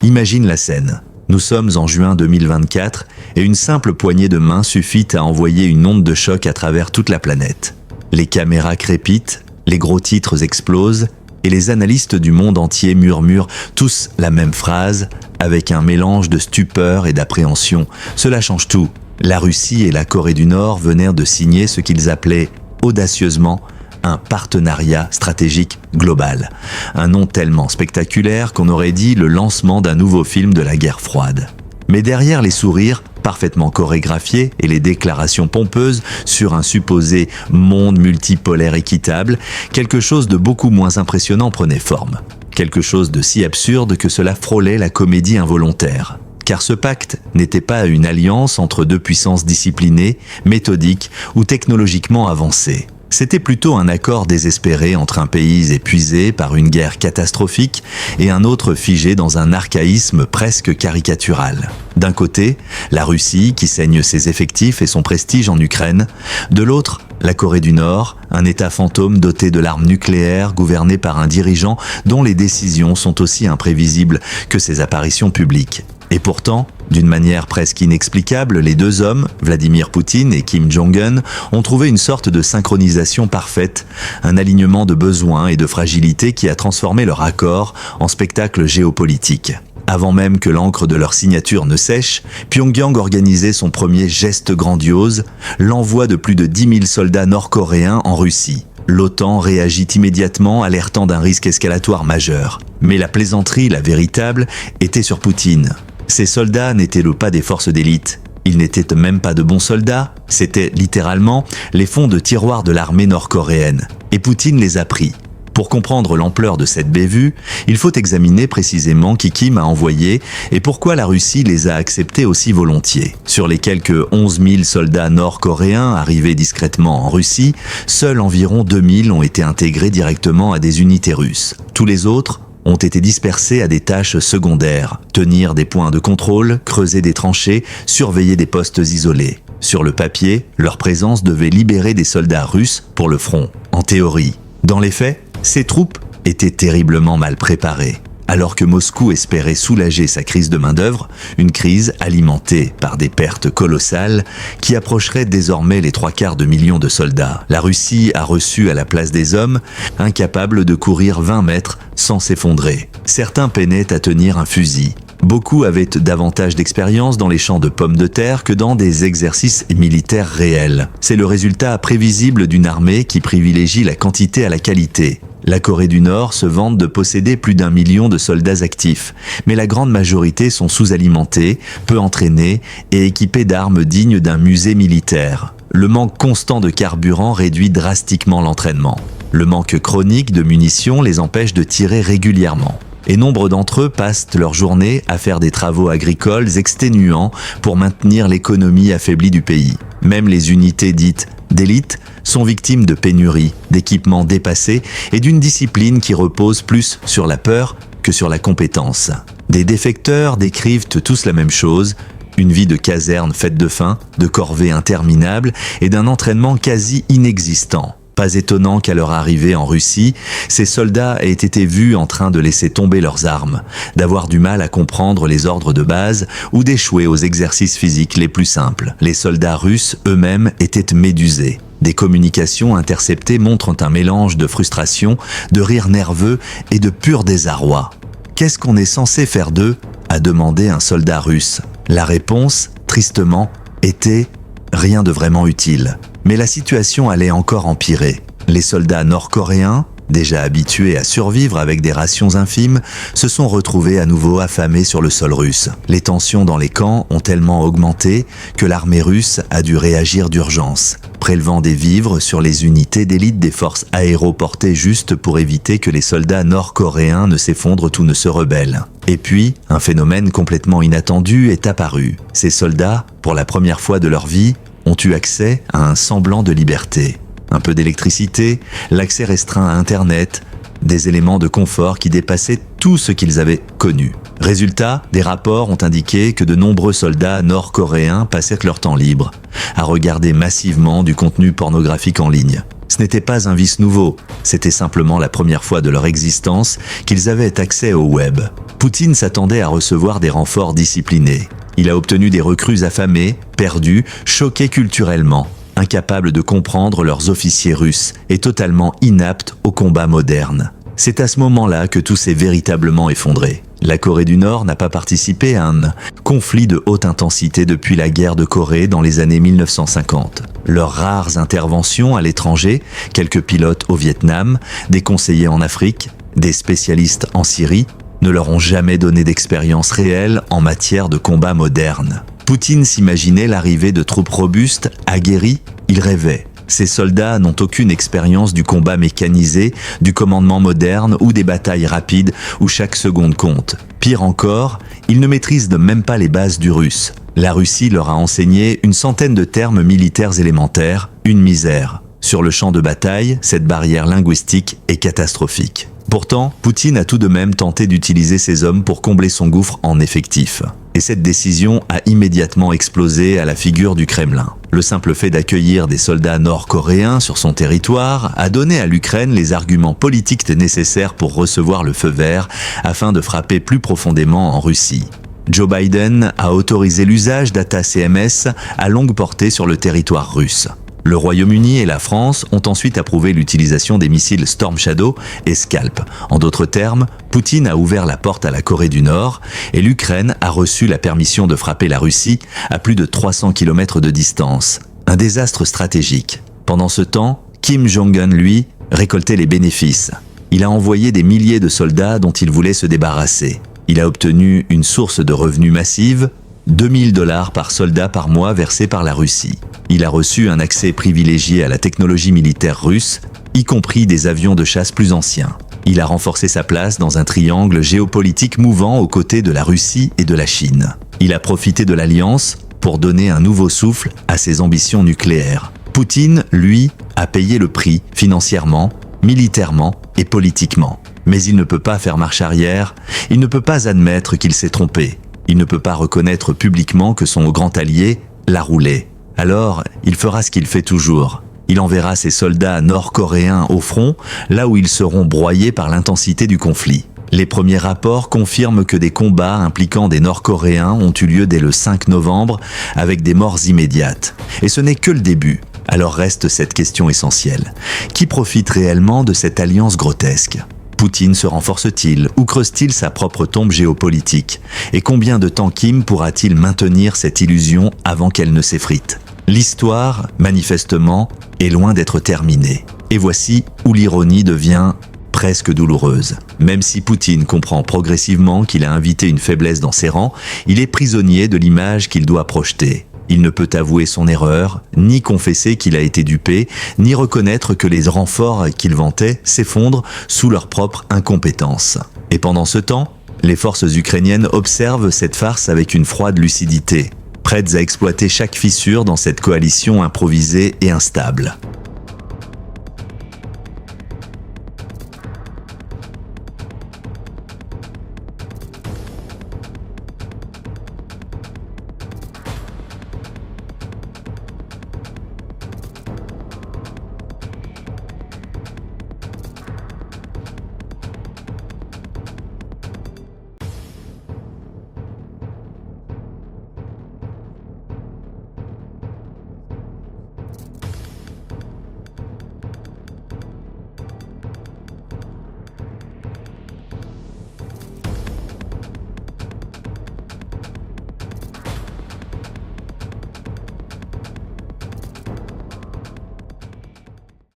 Imagine la scène. Nous sommes en juin 2024 et une simple poignée de main suffit à envoyer une onde de choc à travers toute la planète. Les caméras crépitent, les gros titres explosent et les analystes du monde entier murmurent tous la même phrase avec un mélange de stupeur et d'appréhension. Cela change tout. La Russie et la Corée du Nord venaient de signer ce qu'ils appelaient audacieusement un partenariat stratégique global. Un nom tellement spectaculaire qu'on aurait dit le lancement d'un nouveau film de la guerre froide. Mais derrière les sourires parfaitement chorégraphiés et les déclarations pompeuses sur un supposé monde multipolaire équitable, quelque chose de beaucoup moins impressionnant prenait forme. Quelque chose de si absurde que cela frôlait la comédie involontaire. Car ce pacte n'était pas une alliance entre deux puissances disciplinées, méthodiques ou technologiquement avancées. C'était plutôt un accord désespéré entre un pays épuisé par une guerre catastrophique et un autre figé dans un archaïsme presque caricatural. D'un côté, la Russie qui saigne ses effectifs et son prestige en Ukraine. De l'autre, la Corée du Nord, un État fantôme doté de l'arme nucléaire gouverné par un dirigeant dont les décisions sont aussi imprévisibles que ses apparitions publiques. Et pourtant, d'une manière presque inexplicable, les deux hommes, Vladimir Poutine et Kim Jong-un, ont trouvé une sorte de synchronisation parfaite, un alignement de besoins et de fragilités qui a transformé leur accord en spectacle géopolitique. Avant même que l'encre de leur signature ne sèche, Pyongyang organisait son premier geste grandiose, l'envoi de plus de 10 000 soldats nord-coréens en Russie. L'OTAN réagit immédiatement, alertant d'un risque escalatoire majeur. Mais la plaisanterie, la véritable, était sur Poutine. Ces soldats n'étaient pas des forces d'élite. Ils n'étaient même pas de bons soldats. C'étaient littéralement les fonds de tiroir de l'armée nord-coréenne. Et Poutine les a pris. Pour comprendre l'ampleur de cette bévue, il faut examiner précisément qui Kim a envoyé et pourquoi la Russie les a acceptés aussi volontiers. Sur les quelques 11 000 soldats nord-coréens arrivés discrètement en Russie, seuls environ 2 000 ont été intégrés directement à des unités russes. Tous les autres ont été dispersés à des tâches secondaires, tenir des points de contrôle, creuser des tranchées, surveiller des postes isolés. Sur le papier, leur présence devait libérer des soldats russes pour le front, en théorie. Dans les faits, ces troupes étaient terriblement mal préparées. Alors que Moscou espérait soulager sa crise de main-d'œuvre, une crise alimentée par des pertes colossales qui approcheraient désormais les 3/4 million de soldats. La Russie a reçu à la place des hommes, incapables de courir 20 mètres sans s'effondrer. Certains peinaient à tenir un fusil. Beaucoup avaient davantage d'expérience dans les champs de pommes de terre que dans des exercices militaires réels. C'est le résultat prévisible d'une armée qui privilégie la quantité à la qualité. La Corée du Nord se vante de posséder plus d'1 million de soldats actifs, mais la grande majorité sont sous-alimentés, peu entraînés et équipés d'armes dignes d'un musée militaire. Le manque constant de carburant réduit drastiquement l'entraînement. Le manque chronique de munitions les empêche de tirer régulièrement. Et nombre d'entre eux passent leur journée à faire des travaux agricoles exténuants pour maintenir l'économie affaiblie du pays. Même les unités dites d'élite sont victimes de pénuries, d'équipements dépassés et d'une discipline qui repose plus sur la peur que sur la compétence. Des défecteurs décrivent tous la même chose, une vie de caserne faite de faim, de corvées interminables et d'un entraînement quasi inexistant. Pas étonnant qu'à leur arrivée en Russie, ces soldats aient été vus en train de laisser tomber leurs armes, d'avoir du mal à comprendre les ordres de base ou d'échouer aux exercices physiques les plus simples. Les soldats russes eux-mêmes étaient médusés. Des communications interceptées montrent un mélange de frustration, de rire nerveux et de pur désarroi. Qu'est-ce qu'on est censé faire d'eux ? A demandé un soldat russe. La réponse, tristement, était « rien de vraiment utile ». Mais la situation allait encore empirer. Les soldats nord-coréens, déjà habitués à survivre avec des rations infimes, se sont retrouvés à nouveau affamés sur le sol russe. Les tensions dans les camps ont tellement augmenté que l'armée russe a dû réagir d'urgence, prélevant des vivres sur les unités d'élite des forces aéroportées juste pour éviter que les soldats nord-coréens ne s'effondrent ou ne se rebellent. Et puis, un phénomène complètement inattendu est apparu. Ces soldats, pour la première fois de leur vie, ont eu accès à un semblant de liberté. Un peu d'électricité, l'accès restreint à Internet, des éléments de confort qui dépassaient tout ce qu'ils avaient connu. Résultat, des rapports ont indiqué que de nombreux soldats nord-coréens passaient leur temps libre à regarder massivement du contenu pornographique en ligne. Ce n'était pas un vice nouveau, c'était simplement la première fois de leur existence qu'ils avaient accès au web. Poutine s'attendait à recevoir des renforts disciplinés. Il a obtenu des recrues affamés, perdus, choqués culturellement, incapables de comprendre leurs officiers russes et totalement inaptes au combat moderne. C'est à ce moment-là que tout s'est véritablement effondré. La Corée du Nord n'a pas participé à un conflit de haute intensité depuis la guerre de Corée dans les années 1950. Leurs rares interventions à l'étranger, quelques pilotes au Vietnam, des conseillers en Afrique, des spécialistes en Syrie, ne leur ont jamais donné d'expérience réelle en matière de combat moderne. Poutine s'imaginait l'arrivée de troupes robustes, aguerries, il rêvait. Ces soldats n'ont aucune expérience du combat mécanisé, du commandement moderne ou des batailles rapides où chaque seconde compte. Pire encore, ils ne maîtrisent même pas les bases du russe. La Russie leur a enseigné une centaine de termes militaires élémentaires, une misère. Sur le champ de bataille, cette barrière linguistique est catastrophique. Pourtant, Poutine a tout de même tenté d'utiliser ces hommes pour combler son gouffre en effectifs. Et cette décision a immédiatement explosé à la figure du Kremlin. Le simple fait d'accueillir des soldats nord-coréens sur son territoire a donné à l'Ukraine les arguments politiques nécessaires pour recevoir le feu vert afin de frapper plus profondément en Russie. Joe Biden a autorisé l'usage d'ATACMS à longue portée sur le territoire russe. Le Royaume-Uni et la France ont ensuite approuvé l'utilisation des missiles Storm Shadow et Scalp. En d'autres termes, Poutine a ouvert la porte à la Corée du Nord et l'Ukraine a reçu la permission de frapper la Russie à plus de 300 km de distance. Un désastre stratégique. Pendant ce temps, Kim Jong-un, lui, récoltait les bénéfices. Il a envoyé des milliers de soldats dont il voulait se débarrasser. Il a obtenu une source de revenus massive, $2000 par soldat par mois versés par la Russie. Il a reçu un accès privilégié à la technologie militaire russe, y compris des avions de chasse plus anciens. Il a renforcé sa place dans un triangle géopolitique mouvant aux côtés de la Russie et de la Chine. Il a profité de l'alliance pour donner un nouveau souffle à ses ambitions nucléaires. Poutine, lui, a payé le prix financièrement, militairement et politiquement. Mais il ne peut pas faire marche arrière, il ne peut pas admettre qu'il s'est trompé. Il ne peut pas reconnaître publiquement que son grand allié l'a roulé. Alors, il fera ce qu'il fait toujours. Il enverra ses soldats nord-coréens au front, là où ils seront broyés par l'intensité du conflit. Les premiers rapports confirment que des combats impliquant des Nord-Coréens ont eu lieu dès le 5 novembre, avec des morts immédiates. Et ce n'est que le début. Alors reste cette question essentielle. Qui profite réellement de cette alliance grotesque ? Poutine se renforce-t-il ou creuse-t-il sa propre tombe géopolitique? Et combien de temps Kim pourra-t-il maintenir cette illusion avant qu'elle ne s'effrite? L'histoire, manifestement, est loin d'être terminée. Et voici où l'ironie devient presque douloureuse. Même si Poutine comprend progressivement qu'il a invité une faiblesse dans ses rangs, il est prisonnier de l'image qu'il doit projeter. Il ne peut avouer son erreur, ni confesser qu'il a été dupé, ni reconnaître que les renforts qu'il vantait s'effondrent sous leur propre incompétence. Et pendant ce temps, les forces ukrainiennes observent cette farce avec une froide lucidité, prêtes à exploiter chaque fissure dans cette coalition improvisée et instable.